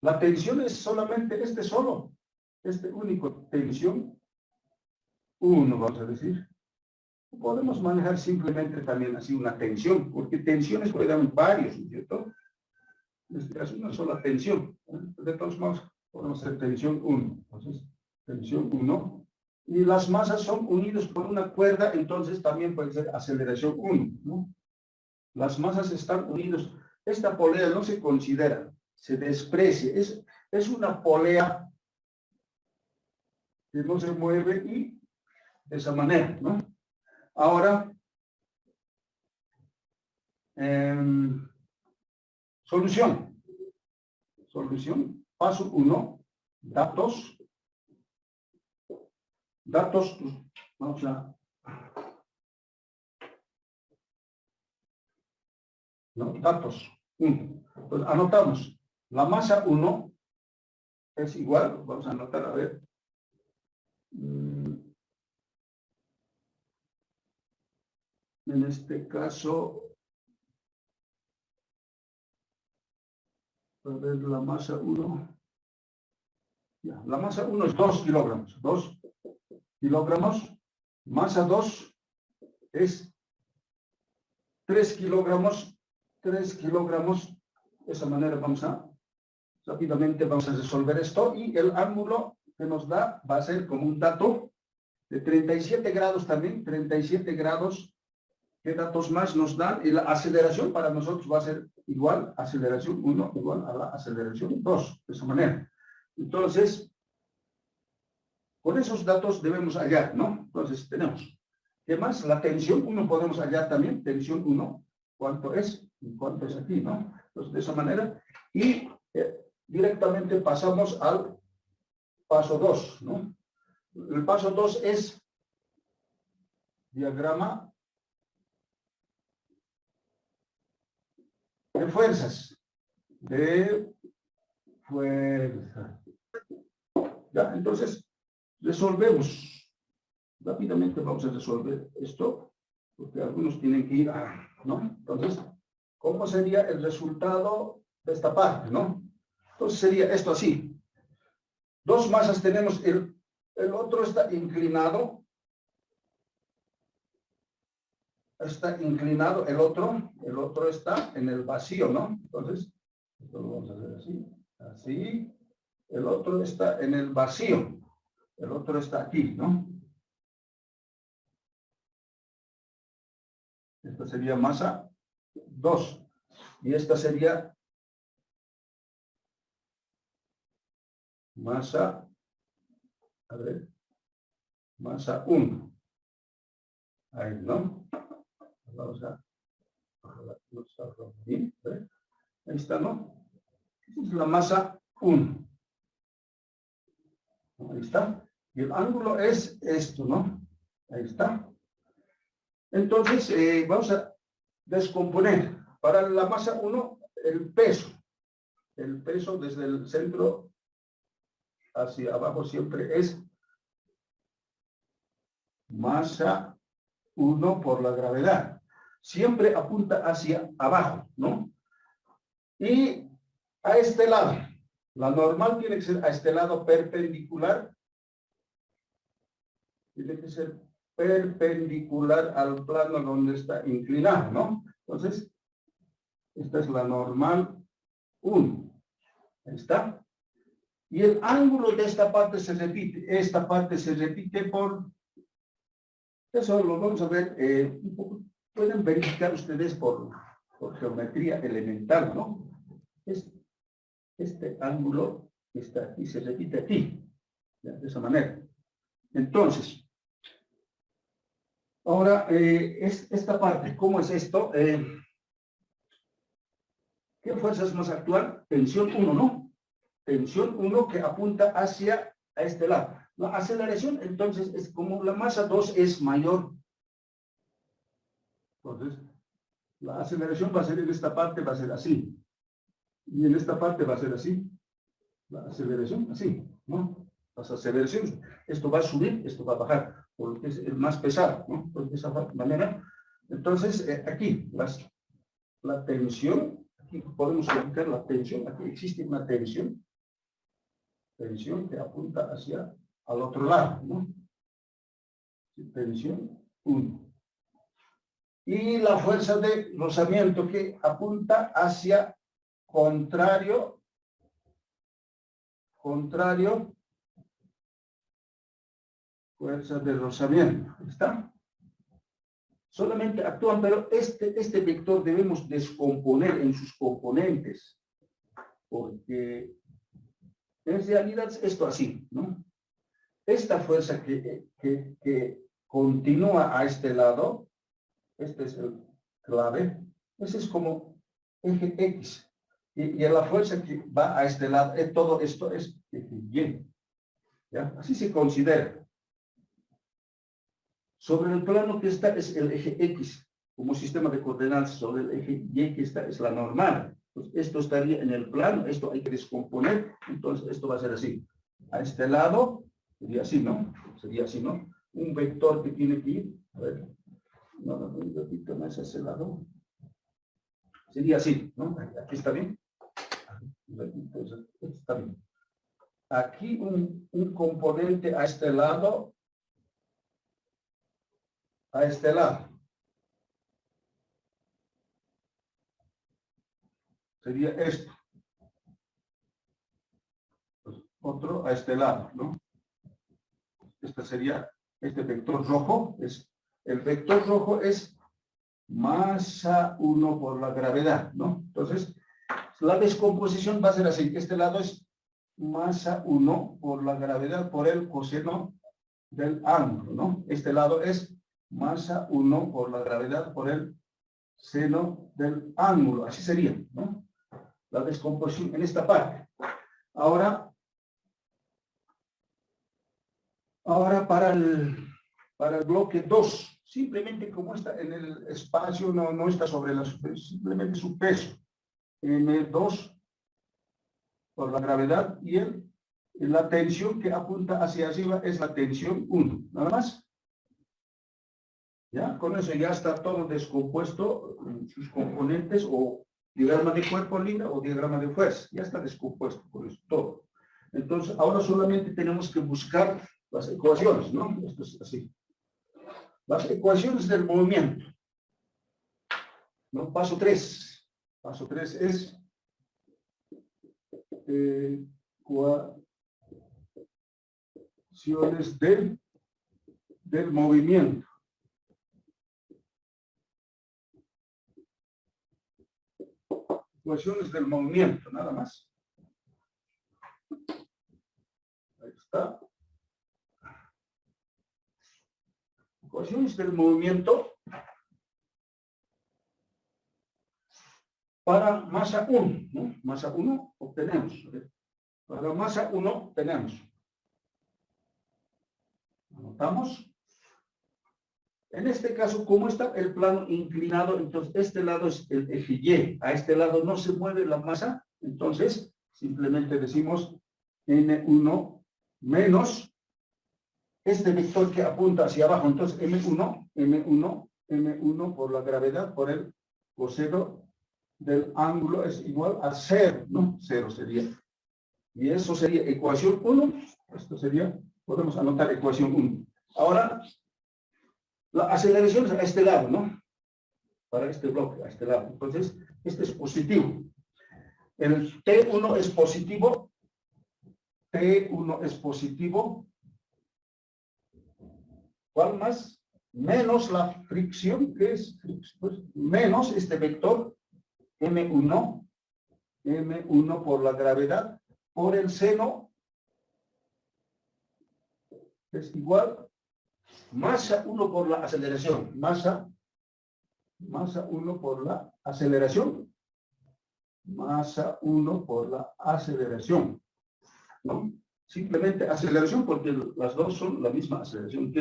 La tensión es solamente este solo, este único tensión 1, vamos a decir. Podemos manejar simplemente también así una tensión, porque tensiones pueden haber varios, ¿no es cierto? En este caso una sola tensión. De todos modos, podemos hacer tensión 1. Entonces, tensión 1. Y las masas son unidas por una cuerda, entonces también puede ser aceleración 1, ¿no? Las masas están unidas. Esta polea no se considera, se desprecia. Es una polea que no se mueve y de esa manera, ¿no? Ahora, solución. Solución. Paso 1. Datos. Datos. Vamos a... ¿no? Datos 1. Entonces, anotamos. La masa 1 es igual. Vamos a anotar, a ver. En este caso, a ver, la masa 1. Ya, la masa 1 es 2 kilogramos. 2 kilogramos. Masa 2 es 3 kilogramos. 3 kilogramos. De esa manera rápidamente vamos a resolver esto. Y el ángulo que nos da va a ser como un dato de 37 grados también. 37 grados. ¿Qué datos más nos dan? Y la aceleración para nosotros va a ser igual, aceleración 1 igual a la aceleración 2, de esa manera. Entonces, con esos datos debemos hallar, ¿no? Entonces, tenemos, ¿qué más? La tensión 1 podemos hallar también, tensión 1, ¿cuánto es? ¿Cuánto es aquí, no? Entonces, de esa manera, y directamente pasamos al paso 2, ¿no? El paso 2 es diagrama de fuerzas. De fuerza. Ya, entonces, resolvemos. Rápidamente vamos a resolver esto, porque algunos tienen que ir a, ¿no? Entonces, ¿cómo sería el resultado de esta parte, no? Entonces sería esto así. Dos masas tenemos, el otro está inclinado. Está inclinado, el otro está en el vacío, ¿no? Entonces, esto lo vamos a hacer así, así. El otro está en el vacío. El otro está aquí, ¿no? Esta sería masa 2. Y esta sería masa, a ver, masa 1. Ahí, ¿no? Vamos a... Ahí está, ¿no? Esta es la masa 1. Ahí está. Y el ángulo es esto, ¿no? Ahí está. Entonces, vamos a descomponer. Para la masa 1, el peso. El peso desde el centro hacia abajo siempre es masa 1 por la gravedad. Siempre apunta hacia abajo, ¿no? Y a este lado. La normal tiene que ser a este lado perpendicular. Tiene que ser perpendicular al plano donde está inclinado, ¿no? Entonces, esta es la normal 1. Ahí está. Y el ángulo de esta parte se repite. Esta parte se repite por... Eso lo vamos a ver un poco. Pueden verificar ustedes por geometría elemental, ¿no? Este ángulo que está aquí se repite aquí. ¿Ya? De esa manera. Entonces, ahora, esta parte, ¿cómo es esto? ¿Qué fuerzas más actúan? Tensión 1, ¿no? Tensión 1 que apunta hacia a este lado. La aceleración, entonces, es como la masa 2 es mayor. Entonces, la aceleración va a ser en esta parte, va a ser así. Y en esta parte va a ser así. La aceleración, así, ¿no? Las aceleraciones. Esto va a subir, esto va a bajar, porque es el más pesado, ¿no? Pues de esa manera. Entonces, aquí, la tensión, aquí podemos ubicar la tensión, aquí existe una tensión, tensión que apunta hacia al otro lado, ¿no? Tensión 1. Y la fuerza de rozamiento que apunta hacia contrario, fuerza de rozamiento. ¿Está? Solamente actúan, pero este vector debemos descomponer en sus componentes, porque en realidad es esto así, ¿no? Esta fuerza que continúa a este lado, este es el clave, ese es como eje X, y la fuerza que va a este lado, todo esto es eje Y, ¿ya? Así se considera. Sobre el plano que está es el eje X, como sistema de coordenadas. Sobre el eje Y que está es la normal. Pues esto estaría en el plano, esto hay que descomponer, entonces esto va a ser así. A este lado, sería así, ¿no? Sería así, ¿no? Un vector que tiene que ir, a ver, no, un poquito más hacia ese lado. Sería así, ¿no? Aquí está bien. Entonces, está bien. Aquí un componente a este lado, sería esto. Pues otro a este lado, ¿no? Este sería, este vector rojo, el vector rojo es masa 1 por la gravedad, ¿no? Entonces, la descomposición va a ser así. Este lado es masa 1 por la gravedad por el coseno del ángulo, ¿no? Este lado es masa 1 por la gravedad por el seno del ángulo. Así sería, ¿no? La descomposición en esta parte. Ahora para el bloque 2, simplemente como está en el espacio, no está sobre la superficie, simplemente su peso. M2 por la gravedad y la tensión que apunta hacia arriba es la tensión 1. Nada más. ¿Ya? Con eso ya está todo descompuesto en sus componentes, o diagrama de cuerpo libre o diagrama de fuerza. Ya está descompuesto por eso todo. Entonces, ahora solamente tenemos que buscar las ecuaciones, ¿no? Esto es así. Las ecuaciones del movimiento. ¿No? Paso 3. Paso 3 es ecuaciones del movimiento. Ecuaciones del movimiento, nada más. Ahí está. Ecuaciones del movimiento para masa 1, ¿no? Masa 1 obtenemos. Para masa 1 tenemos. Anotamos. En este caso, como está el plano inclinado, entonces este lado es el eje Y. A este lado no se mueve la masa, entonces simplemente decimos N1 menos este vector que apunta hacia abajo. Entonces M1 por la gravedad por el coseno del ángulo es igual a 0, ¿no? 0 sería. Y eso sería ecuación 1. Esto sería, podemos anotar ecuación 1. Ahora, la aceleración es a este lado, ¿no? Para este bloque, a este lado. Entonces, este es positivo. El T1 es positivo. T1 es positivo. ¿Cuál más? Menos la fricción, que es pues, menos este vector M1 por la gravedad por el seno es igual masa 1 por la aceleración. Masa 1 por la aceleración. Masa 1 por la aceleración. ¿No? Simplemente aceleración porque las dos son la misma aceleración.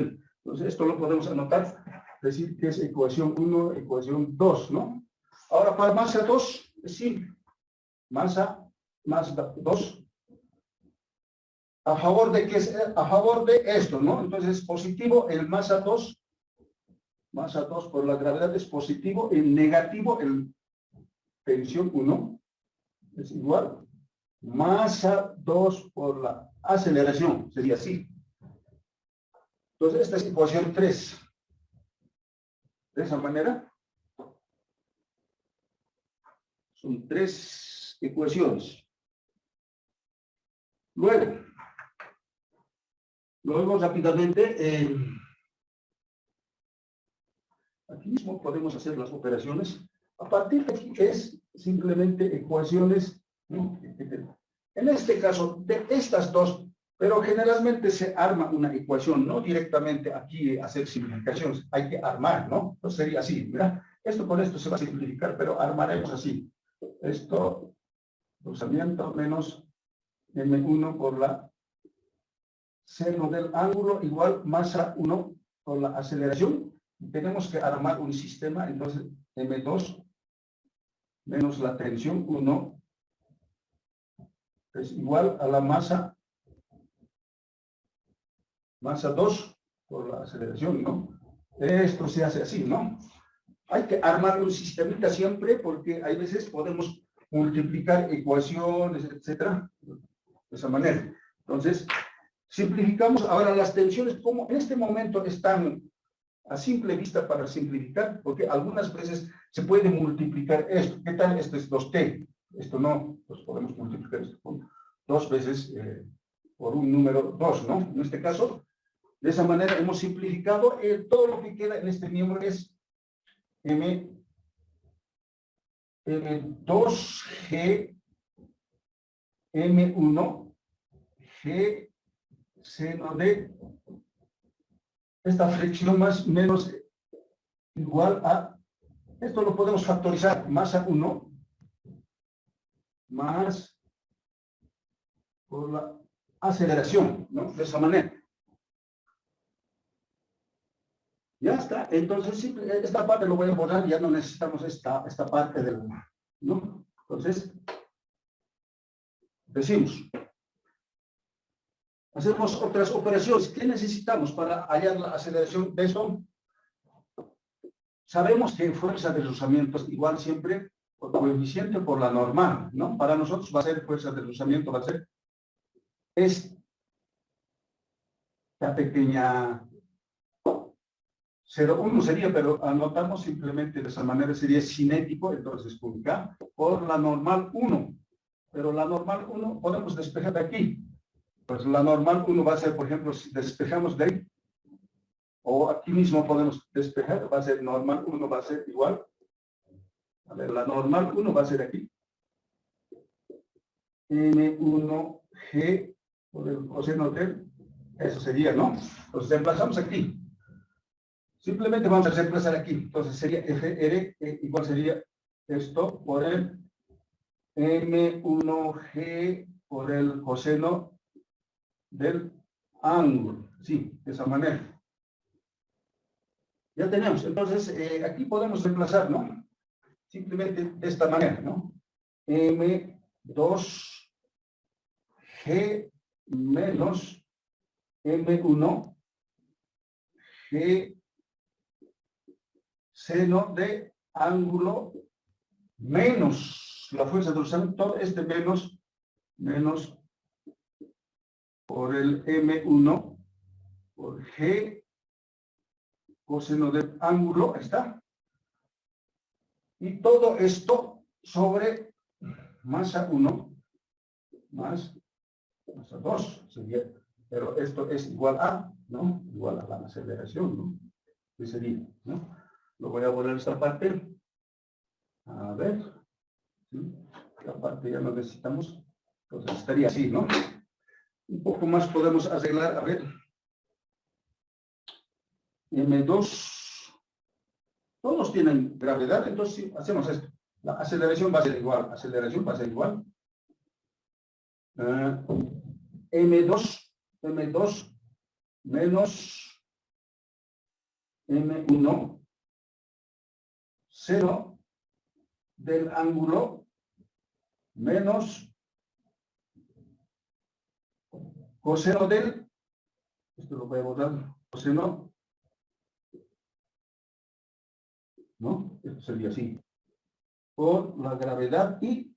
Entonces esto lo podemos anotar, decir que es ecuación 1, ecuación 2, ¿no? Ahora para masa 2, es simple. Masa 2. ¿A favor de qué es? A favor de esto, ¿no? Entonces es positivo el masa 2 por la gravedad es positivo, el negativo, el tensión 1 es igual masa 2 por la aceleración, sería así. Entonces, esta es ecuación 3. De esa manera, son 3 ecuaciones. Luego rápidamente, aquí mismo podemos hacer las operaciones. A partir de aquí es simplemente ecuaciones, ¿no? En este caso, de estas dos, pero generalmente se arma una ecuación, no directamente aquí hacer simplificaciones, hay que armar, ¿no? Entonces sería así, mira, esto con esto se va a simplificar, pero armaremos así. Esto, cruzamiento menos M1 por la seno del ángulo igual masa 1 por la aceleración. Tenemos que armar un sistema, entonces M2 menos la tensión 1 es igual a la masa 2 por la aceleración, ¿no? Esto se hace así, ¿no? Hay que armar un sistemita siempre porque hay veces podemos multiplicar ecuaciones, etcétera, de esa manera. Entonces, simplificamos ahora las tensiones, como en este momento están a simple vista para simplificar, porque algunas veces se puede multiplicar esto. ¿Qué tal? Esto es 2t. Esto no, pues podemos multiplicar esto con 2 veces por un número 2, ¿no? En este caso, de esa manera hemos simplificado. Todo lo que queda en este miembro es M2G M1 G seno de esta fricción más menos igual a, esto lo podemos factorizar, masa 1 más por la aceleración, ¿no? De esa manera. Ya está. Entonces, esta parte lo voy a borrar, ya no necesitamos esta parte del, ¿no? Entonces, decimos, hacemos otras operaciones. ¿Qué necesitamos para hallar la aceleración de eso? Sabemos que fuerza de rozamiento es igual siempre por coeficiente por la normal, ¿no? Para nosotros va a ser fuerza de rozamiento, va a ser esta pequeña 0,1 sería, pero anotamos simplemente de esa manera, sería cinético, entonces por K, por la normal 1. Pero la normal 1 podemos despejar de aquí. Pues la normal 1 va a ser, por ejemplo, si despejamos de ahí, o aquí mismo podemos despejar, va a ser normal 1, va a ser igual. A ver, la normal 1 va a ser aquí. M1G por el coseno de, eso sería, ¿no? Entonces reemplazamos aquí. Simplemente vamos a reemplazar aquí. Entonces sería FR igual sería esto por el M1G por el coseno del ángulo. Sí, de esa manera. Ya tenemos. Entonces, aquí podemos reemplazar, ¿no? Simplemente de esta manera, ¿no? M2G menos M1G seno de ángulo menos la fuerza de rozamiento, todo este menos por el M1 por G coseno del ángulo, ahí está. Y todo esto sobre masa 1 más masa 2 sería, pero esto es igual a, ¿no? Igual a la aceleración, ¿no? ¿Qué sería? ¿No? Lo voy a borrar esta parte. A ver. ¿Sí? Esta parte ya no necesitamos. Entonces estaría así, ¿no? Un poco más podemos arreglar, a ver. M2. Todos tienen gravedad, entonces sí, hacemos esto. La aceleración va a ser igual. Aceleración va a ser igual. M2 menos M1 0 del ángulo menos coseno del, esto lo voy a borrar, coseno, ¿no? Esto sería así, por la gravedad y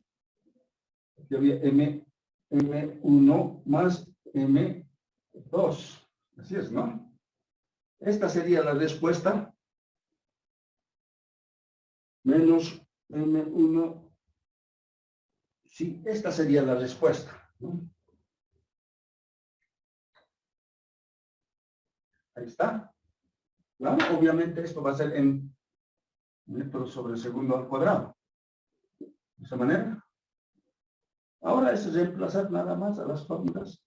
aquí había M M1 más M2. Así es, ¿no? Esta sería la respuesta. Menos M1. Sí, esta sería la respuesta, ¿no? Ahí está. Claro, obviamente esto va a ser en metros sobre segundo al cuadrado. De esa manera. Ahora es reemplazar nada más a las fórmulas.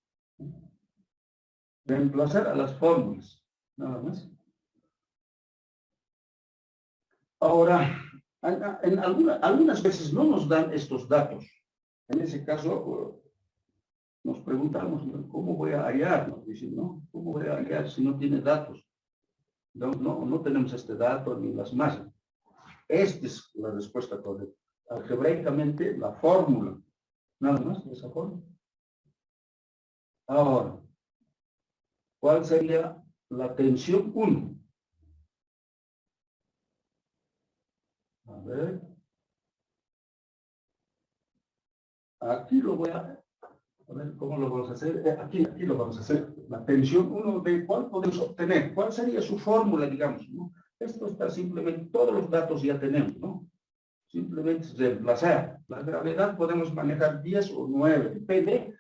Reemplazar a las fórmulas. Nada más. Ahora, en algunas veces no nos dan estos datos. En ese caso, nos preguntamos, ¿cómo voy a hallar? Nos dicen, ¿no? ¿Cómo voy a hallar si no tiene datos? No tenemos este dato ni las masas. Esta es la respuesta correcta. Algebraicamente, la fórmula. Nada más de esa forma. Ahora, ¿cuál sería la tensión 1? A ver. Aquí lo voy a ver cómo lo vamos a hacer. Aquí lo vamos a hacer. La tensión 1, ¿de cuál podemos obtener? ¿Cuál sería su fórmula, digamos? ¿No? Esto está simplemente, todos los datos ya tenemos, ¿no? Simplemente es reemplazar. La gravedad podemos manejar 10 o 9, depende.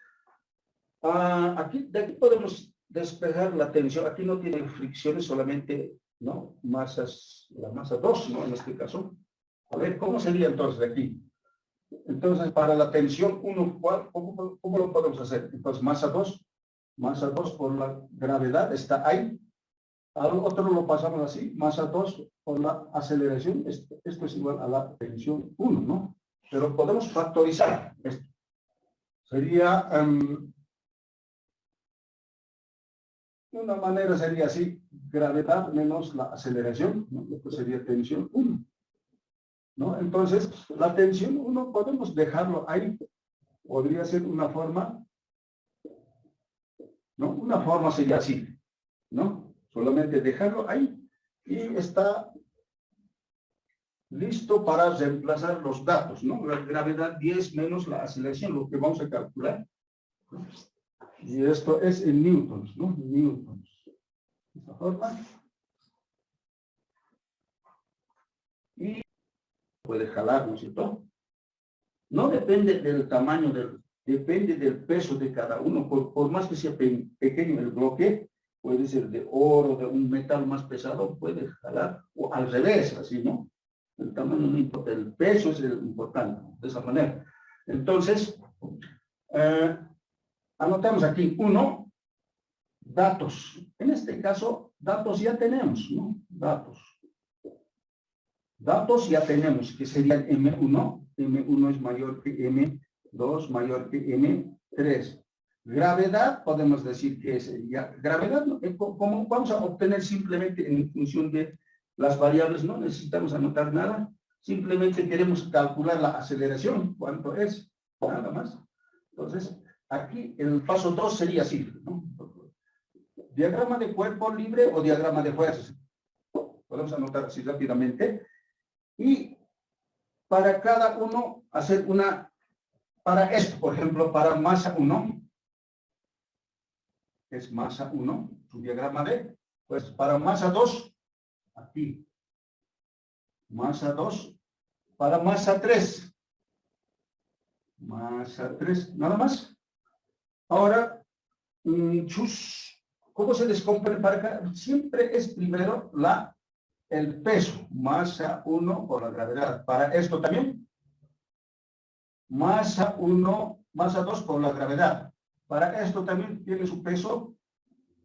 De aquí podemos despejar la tensión. Aquí no tiene fricciones, solamente, ¿no? Masas, la masa 2, ¿no? En este caso. A ver, ¿cómo sería entonces de aquí? Entonces, para la tensión 1, ¿cómo lo podemos hacer? Entonces, masa 2 por la gravedad está ahí. Al otro lo pasamos así, masa 2 por la aceleración. Esto es igual a la tensión 1, ¿no? Pero podemos factorizar esto. Sería, una manera sería así, gravedad menos la aceleración, ¿no? Esto sería tensión 1. ¿No? Entonces, la tensión 1 podemos dejarlo ahí. Podría ser una forma, ¿no? Una forma sería así, ¿no? Solamente dejarlo ahí y está listo para reemplazar los datos, ¿no? La gravedad 10 menos la aceleración, lo que vamos a calcular. Y esto es en newtons, ¿no? Newtons. De esta forma. Y puede jalar, ¿no es cierto? No depende del tamaño, depende del peso de cada uno. Por más que sea pequeño el bloque, puede ser de oro, de un metal más pesado, puede jalar, o al revés, así, ¿no? El tamaño no importa, el peso es el importante, de esa manera. Entonces, anotamos aquí, 1, datos. En este caso, datos ya tenemos, ¿no? Datos. Datos ya tenemos, que serían M1. M1 es mayor que M2, mayor que M3. Gravedad, podemos decir que sería gravedad, ¿no? ¿Cómo vamos a obtener simplemente en función de las variables? No necesitamos anotar nada. Simplemente queremos calcular la aceleración. ¿Cuánto es? Nada más. Entonces, aquí el paso 2 sería así, ¿no? Diagrama de cuerpo libre o diagrama de fuerzas. Podemos anotar así rápidamente. Y para cada uno hacer para esto, por ejemplo, para masa 1, es masa 1, su diagrama de, pues para masa 2, aquí, masa 2, para masa 3, nada más. Ahora, ¿cómo se descompone para acá? Siempre es primero el peso, masa 1 por la gravedad. Para esto también, masa 1, masa 2 por la gravedad. Para esto también tiene su peso,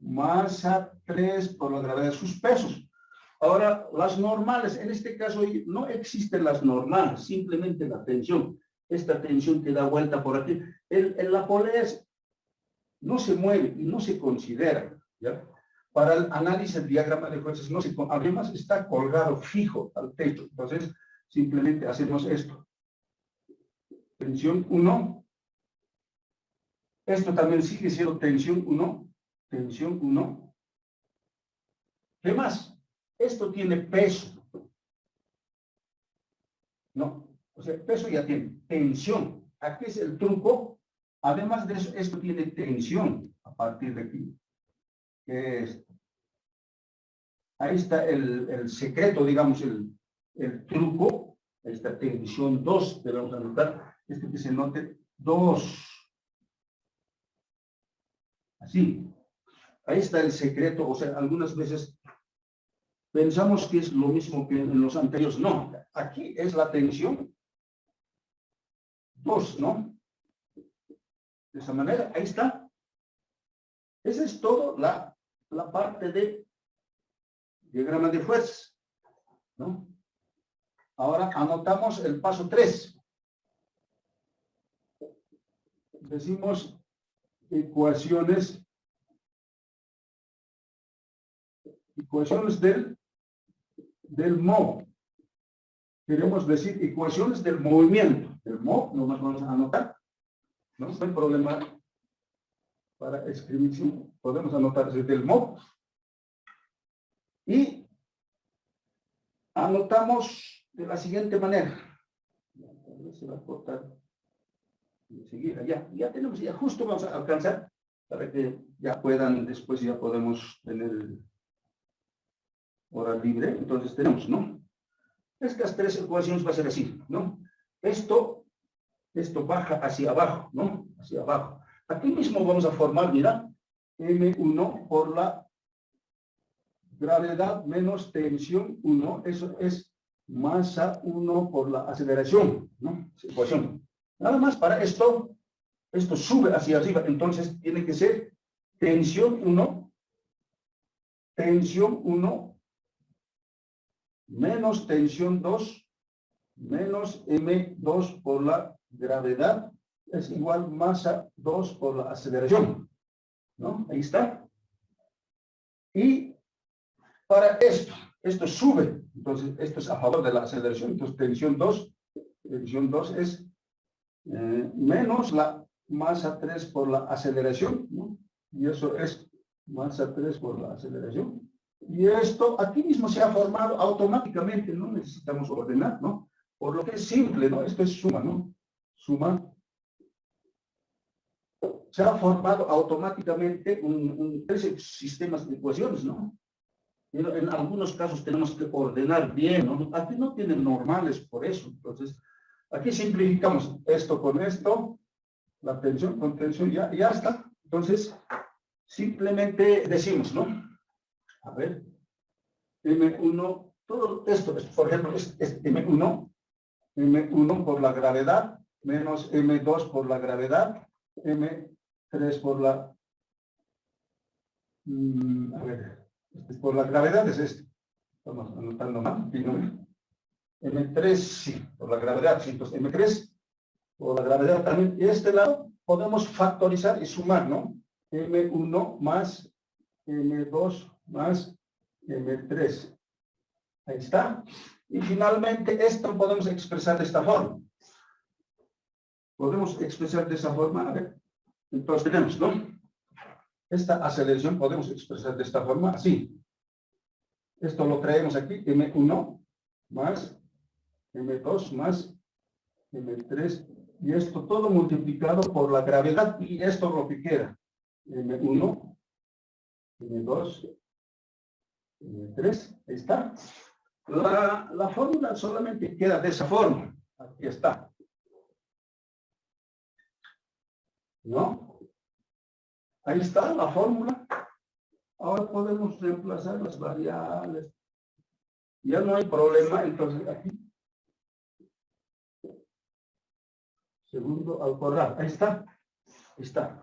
masa 3 por la gravedad, sus pesos. Ahora, las normales, en este caso no existen las normales, simplemente la tensión. Esta tensión que da vuelta por aquí. La polea no se mueve y no se considera, ¿ya? Para el análisis del diagrama de fuerzas, además está colgado fijo al techo. Entonces, simplemente hacemos esto. Tensión 1. Esto también sigue siendo tensión 1. Tensión 1. ¿Qué más? Esto tiene peso. No, o sea, peso ya tiene. Tensión. Aquí es el truco Además de eso, esto tiene tensión a partir de aquí. Ahí está el secreto, digamos, el truco. Esta tensión 2, debemos anotar, esto que se note 2. Así. Ahí está el secreto, o sea, algunas veces pensamos que es lo mismo que en los anteriores. No, aquí es la tensión 2, ¿no? De esa manera, ahí está. Esa es todo la parte de diagrama de fuerzas, ¿no? Ahora anotamos el paso 3. Decimos ecuaciones del MO. Queremos decir ecuaciones del movimiento. Del MO, nomás vamos a anotar. No hay problema para escribir. ¿Sí? Podemos anotar desde el MO. Y anotamos de la siguiente manera. Se va a cortar. Enseguida, ya tenemos, ya justo vamos a alcanzar para que ya puedan, después ya podemos tener hora libre. Entonces tenemos, ¿no? Estas 3 ecuaciones va a ser así, ¿no? Esto baja hacia abajo, ¿no? Hacia abajo. Aquí mismo vamos a formar, mira, M1 por la gravedad menos tensión 1, eso es masa 1 por la aceleración, ¿no? Esa ecuación. Nada más para esto sube hacia arriba, entonces tiene que ser tensión 1 menos tensión 2 menos M2 por la gravedad es igual masa 2 por la aceleración, ¿no? Ahí está. Y para esto sube, entonces esto es a favor de la aceleración, entonces tensión 2 es menos la masa 3 por la aceleración, ¿no? Y eso es masa 3 por la aceleración. Y esto aquí mismo se ha formado automáticamente, no necesitamos ordenar, ¿no? Por lo que es simple, ¿no? Esto es suma, ¿no? Suma. Se ha formado automáticamente un 3 sistemas de ecuaciones, ¿no? Pero en algunos casos tenemos que ordenar bien, ¿no? Aquí no tienen normales por eso. Entonces, aquí simplificamos esto con esto, la tensión con tensión, ya está. Entonces, simplemente decimos, ¿no? A ver, M1, todo esto, por ejemplo, es M1 por la gravedad, menos M2 por la gravedad, M3 por la... a ver, por la gravedad es esto. Estamos anotando mal, M3, sí, por la gravedad, sí, entonces M3 por la gravedad también. Y este lado podemos factorizar y sumar, ¿no? M1 más M2 más M3. Ahí está. Y finalmente esto podemos expresar de esta forma. Podemos expresar de esa forma. A ver. Entonces tenemos, ¿no? Esta aceleración podemos expresar de esta forma, así. Esto lo traemos aquí, M1 más M2 más M3. Y esto todo multiplicado por la gravedad. Y esto lo que queda. M1, M2, M3. Ahí está. La fórmula solamente queda de esa forma. Aquí está. ¿No? Ahí está la fórmula. Ahora podemos reemplazar las variables. Ya no hay problema, entonces aquí. Segundo al cuadrado. Ahí está. Ahí está.